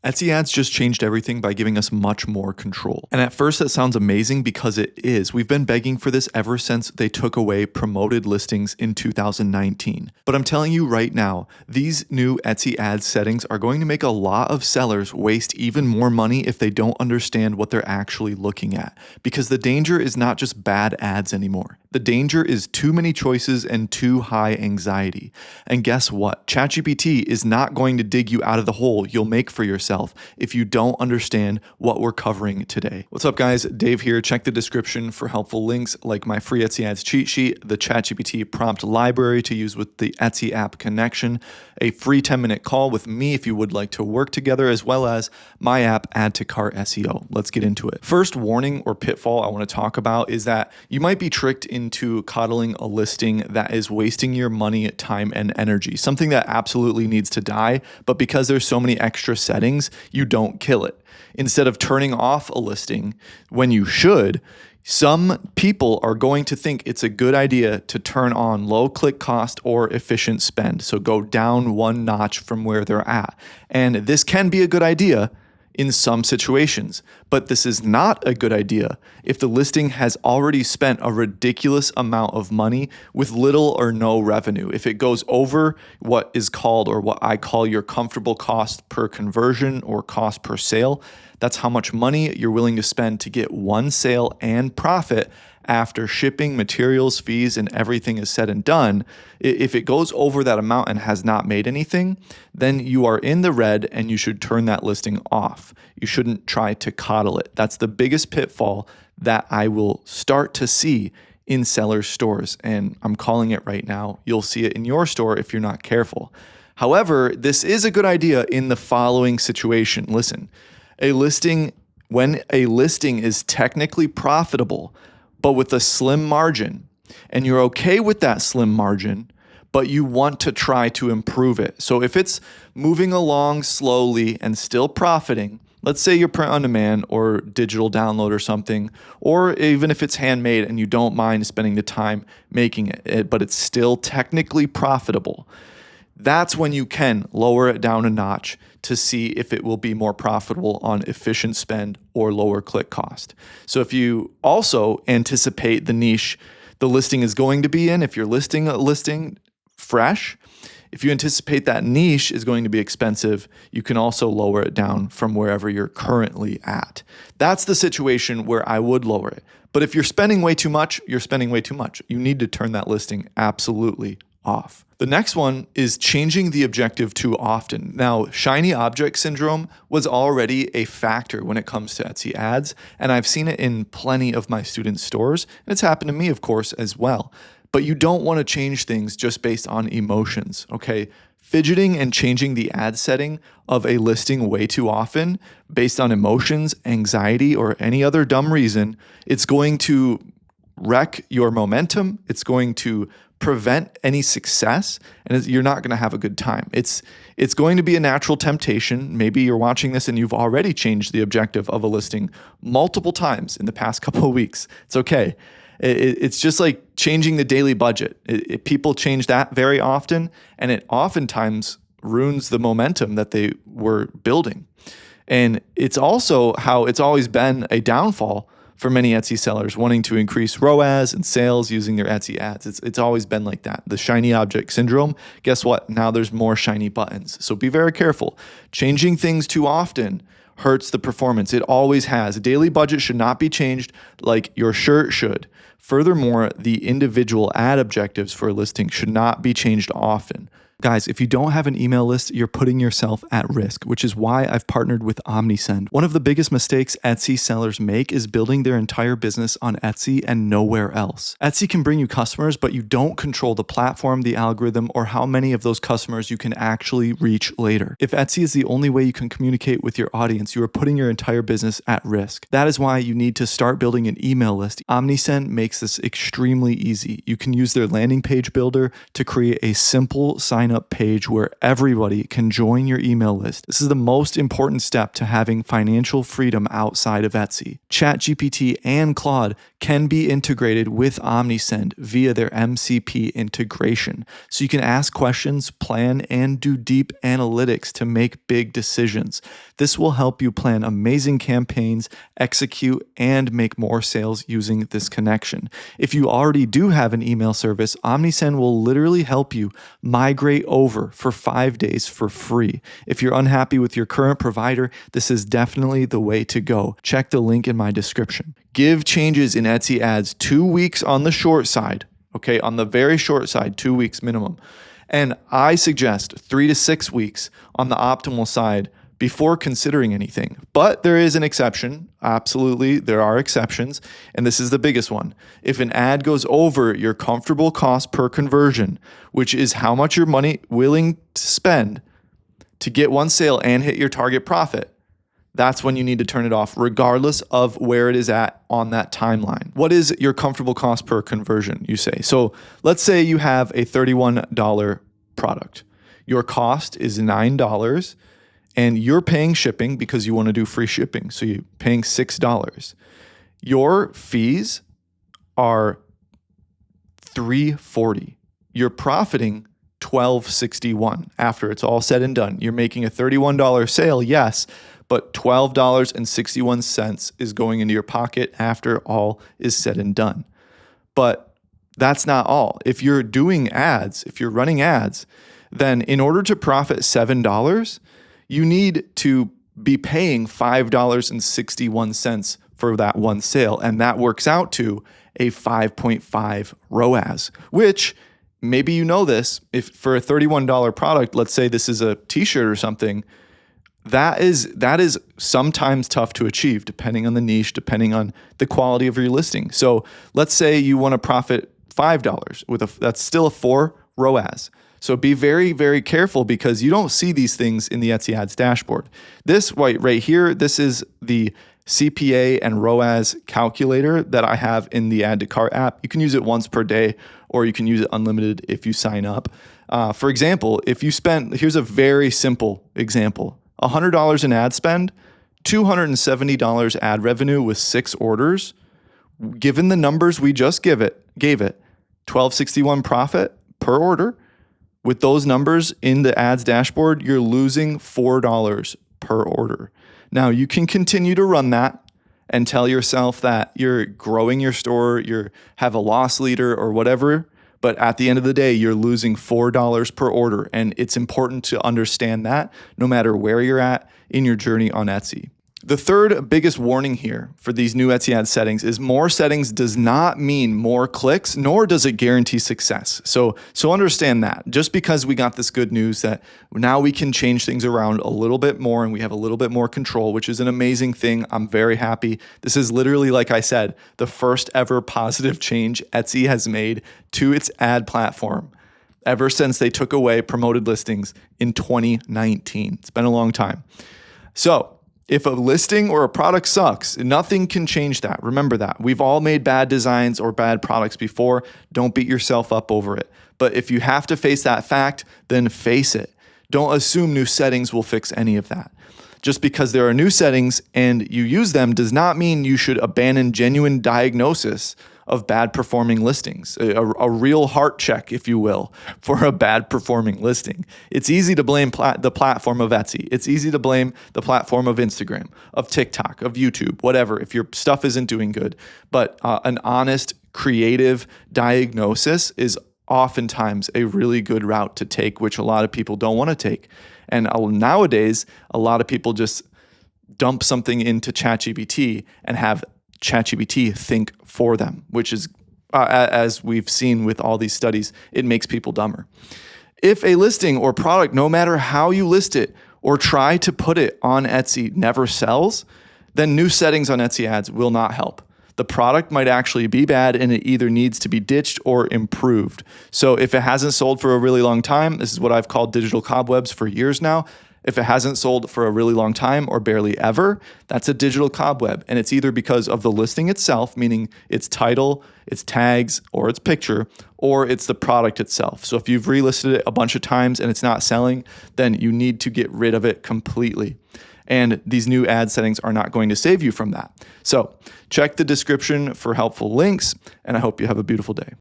Etsy ads just changed everything by giving us much more control. And at first that sounds amazing because it is. We've been begging for this ever since they took away promoted listings in 2019. But I'm telling you right now, these new Etsy ads settings are going to make a lot of sellers waste even more money if they don't understand what they're actually looking at. Because the danger is not just bad ads anymore. The danger is too many choices and too high anxiety. And guess what? ChatGPT is not going to dig you out of the hole you'll make for yourself if you don't understand what we're covering today. What's up, guys? Dave here. Check the description for helpful links like my free Etsy ads cheat sheet, the ChatGPT prompt library to use with the Etsy app connection, a free 10-minute call with me if you would like to work together, as well as my app, AddToCartSEO. Let's get into it. First warning or pitfall I want to talk about is that you might be tricked into coddling a listing that is wasting your money, time, and energy, something that absolutely needs to die, but because there's so many extra settings, you don't kill it. Instead of turning off a listing when you should, some people are going to think it's a good idea to turn on low click cost or efficient spend. So go down one notch from where they're at. And this can be a good idea in some situations, but this is not a good idea if the listing has already spent a ridiculous amount of money with little or no revenue. If it goes over what is called, or what I call, your comfortable cost per conversion or cost per sale, that's how much money you're willing to spend to get one sale and profit after shipping, materials, fees, and everything is said and done. If it goes over that amount and has not made anything, then you are in the red and you should turn that listing off. You shouldn't try to coddle it. That's the biggest pitfall that I will start to see in sellers' stores. And I'm calling it right now. You'll see it in your store if you're not careful. However, this is a good idea in the following situation. Listen, when a listing is technically profitable, but with a slim margin, and you're okay with that slim margin, but you want to try to improve it. So if it's moving along slowly and still profiting, let's say you're print on demand or digital download or something, or even if it's handmade and you don't mind spending the time making it, but it's still technically profitable, that's when you can lower it down a notch to see if it will be more profitable on efficient spend or lower click cost. So if you also anticipate the niche the listing is going to be in, if you're listing a listing fresh, if you anticipate that niche is going to be expensive, you can also lower it down from wherever you're currently at. That's the situation where I would lower it. But if you're spending way too much, you're spending way too much. You need to turn that listing absolutely off. The next one is changing the objective too often. Now, shiny object syndrome was already a factor when it comes to Etsy ads, and I've seen it in plenty of my student stores, and it's happened to me, of course, as well. But you don't want to change things just based on emotions, okay? Fidgeting and changing the ad setting of a listing way too often based on emotions, anxiety, or any other dumb reason, it's going to wreck your momentum. It's going to prevent any success, and you're not going to have a good time. It's going to be a natural temptation. Maybe you're watching this and you've already changed the objective of a listing multiple times in the past couple of weeks. It's okay. It's just like changing the daily budget. People change that very often, and it oftentimes ruins the momentum that they were building. And it's also how it's always been a downfall for many Etsy sellers wanting to increase ROAS and sales using their Etsy ads. It's always been like that. The shiny object syndrome, guess what? Now there's more shiny buttons. So be very careful. Changing things too often hurts the performance. It always has. A daily budget should not be changed like your shirt should. Furthermore, the individual ad objectives for a listing should not be changed often. Guys, if you don't have an email list, you're putting yourself at risk, which is why I've partnered with OmniSend. One of the biggest mistakes Etsy sellers make is building their entire business on Etsy and nowhere else. Etsy can bring you customers, but you don't control the platform, the algorithm, or how many of those customers you can actually reach later. If Etsy is the only way you can communicate with your audience, you are putting your entire business at risk. That is why you need to start building an email list. OmniSend makes makes this extremely easy. You can use their landing page builder to create a simple sign up page where everybody can join your email list. This is the most important step to having financial freedom outside of Etsy. ChatGPT and Claude can be integrated with OmniSend via their MCP integration. So you can ask questions, plan, and do deep analytics to make big decisions. This will help you plan amazing campaigns, execute, and make more sales using this connection. If you already do have an email service, OmniSend will literally help you migrate over for 5 days for free. If you're unhappy with your current provider, this is definitely the way to go. Check the link in my description. Give changes in Etsy ads 2 weeks on the short side, okay, on the very short side, 2 weeks minimum. And I suggest 3 to 6 weeks on the optimal side before considering anything. But there is an exception. Absolutely, there are exceptions. And this is the biggest one. If an ad goes over your comfortable cost per conversion, which is how much you're willing to spend to get one sale and hit your target profit, that's when you need to turn it off, regardless of where it is at on that timeline. What is your comfortable cost per conversion, you say? So let's say you have a $31 product. Your cost is $9, and you're paying shipping because you want to do free shipping. So you're paying $6. Your fees are $3.40. You're profiting $12.61 after it's all said and done. You're making a $31 sale, yes, but $12.61 is going into your pocket after all is said and done. But that's not all. If you're doing ads, if you're running ads, then in order to profit $7, you need to be paying $5.61 for that one sale. And that works out to a 5.5 ROAS, which maybe you know this, if for a $31 product, let's say this is a t-shirt or something, that is sometimes tough to achieve depending on the niche, depending on the quality of your listing. So let's say you want to profit $5 that's still a 4 ROAS. So be very, very careful because you don't see these things in the Etsy Ads dashboard. This right here, this is the CPA and ROAS calculator that I have in the AddToCart app. You can use it once per day, or you can use it unlimited if you sign up. For example, if you spent, here's a very simple example, $100 in ad spend, $270 ad revenue with 6 orders. Given the numbers we just gave it, $12.61 profit per order. With those numbers in the ads dashboard, you're losing $4 per order. Now, you can continue to run that and tell yourself that you're growing your store, you have a loss leader or whatever, but at the end of the day, you're losing $4 per order. And it's important to understand that no matter where you're at in your journey on Etsy. The third biggest warning here for these new Etsy ad settings is more settings does not mean more clicks, nor does it guarantee success. So understand that. Just because we got this good news that now we can change things around a little bit more and we have a little bit more control, which is an amazing thing. I'm very happy. This is literally, like I said, the first ever positive change Etsy has made to its ad platform ever since they took away promoted listings in 2019. It's been a long time. So if a listing or a product sucks, nothing can change that. Remember that. We've all made bad designs or bad products before. Don't beat yourself up over it. But if you have to face that fact, then face it. Don't assume new settings will fix any of that. Just because there are new settings and you use them does not mean you should abandon genuine diagnosis of bad performing listings, a real heart check, if you will, for a bad performing listing. It's easy to blame the platform of Etsy. It's easy to blame the platform of Instagram, of TikTok, of YouTube, whatever, if your stuff isn't doing good. But an honest, creative diagnosis is oftentimes a really good route to take, which a lot of people don't want to take. And nowadays, a lot of people just dump something into ChatGPT and have ChatGPT think for them, which is, as we've seen with all these studies, it makes people dumber. If a listing or product, no matter how you list it or try to put it on Etsy, never sells, then new settings on Etsy ads will not help. The product might actually be bad and it either needs to be ditched or improved. So if it hasn't sold for a really long time, this is what I've called digital cobwebs for years now, If it hasn't sold for a really long time or barely ever, that's a digital cobweb. And it's either because of the listing itself, meaning its title, its tags, or its picture, or it's the product itself. So if you've relisted it a bunch of times and it's not selling, then you need to get rid of it completely. And these new ad settings are not going to save you from that. So check the description for helpful links, and I hope you have a beautiful day.